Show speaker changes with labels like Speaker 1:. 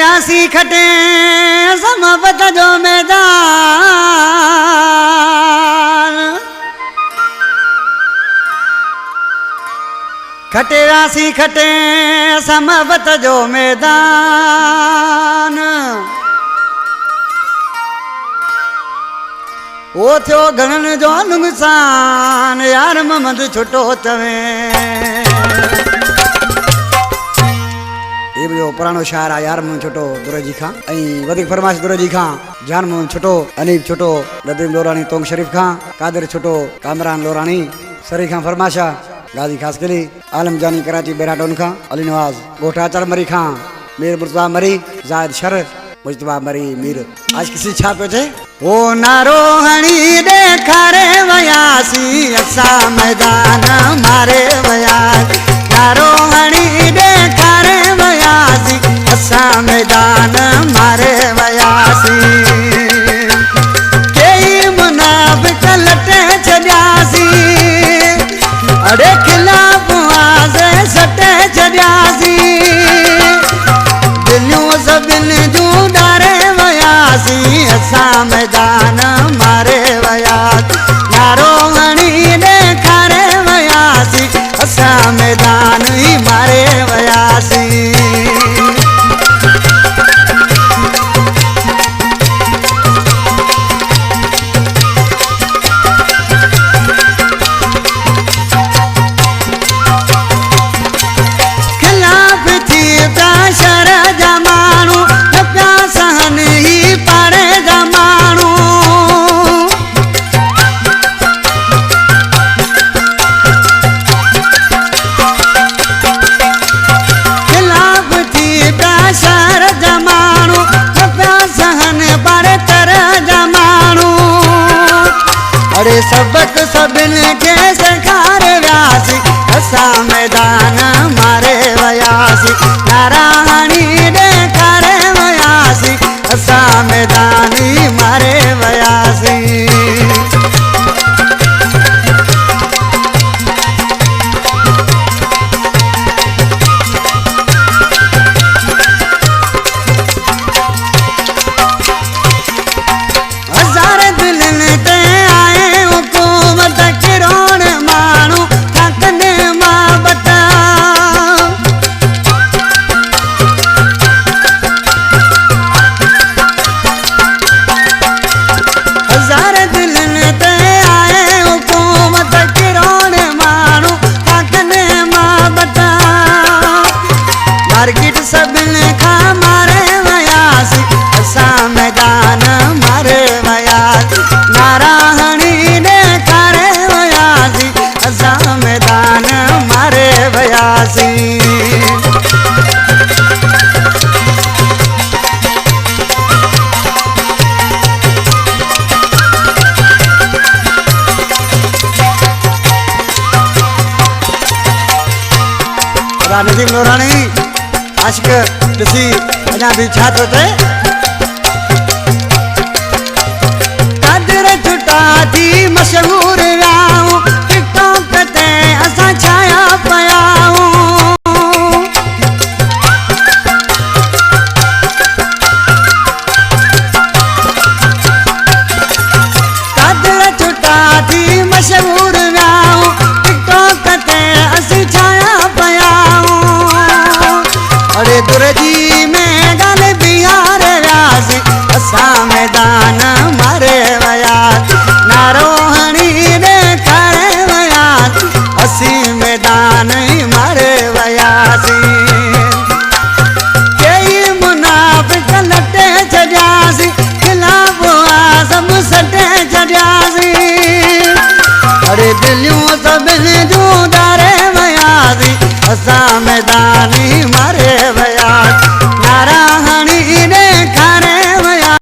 Speaker 1: रासी खटे समवत जो मैदान खटे रासी खटे समवत जो मैदान ओ थियो घणन जो नुक़सान यार मोहम्मद छुटो तवे ये जो पुरानो शायर आ यार मुन छुटो दुरजी खां ऐं वधिक फरमाइश दुरजी खां जान मुन छुटो अनीब छुटो नदीम लोरानी तोंग शरीफ खां कादिर छुटो कामरान लोरानी सरी खां फरमाशा गाजी खास कली आलम जानी कराची बेराटोन खां अली नवाज गोठा चल मरी खां मीर मुर्तबा मरी जाहिद शर मुजतबा मरी मीर आज किसी छा पे थे ओ नारो हणी देखारे वयासी असा मैदान मारे वयासी नारो हणी देखारे वयासी असा मैदान मारे वयासी कई मुनाफिक लटे छॾियासी अड़े खिलाफ आवाज़ सटे छॾियासी दिलियूं सभिनी जूं ॾारे वयासी असा मैदान मारे वयासी नारो हणी ॾेखारे वयासी असा मैदान ई मारे वयासी खिलाफ थी पिया शर जा माण्हू न पिया सहन ही पाड़े जा माण्हू खिलाफ थी पिया शर जा माण्हू न पिया सहन पाड़े तर जा माण्हू अरे सबक सभिनी खे सेखारे वियासी असा मैदान मारे वयासी नारा हणी ॾेखारे वयासी असा मैदान ई मारे वयासी हज़ार दिलनि ते आए हुकूमत किरोड़ माण्हू थकने मां बता हज़ार दिलनि ते आए हुकूमत किरोड़ माण्हू थकने मां बता मार्केट सभिनी खां मारे वयासी असा मैदान मारे वयासी नारा हणी ॾेखारे वयासी असा मैदान मारे वयासी नदीम लोरानी आशिक ॾिसी अञा बि छा थो थिए कादिर छुटा थी मशहूर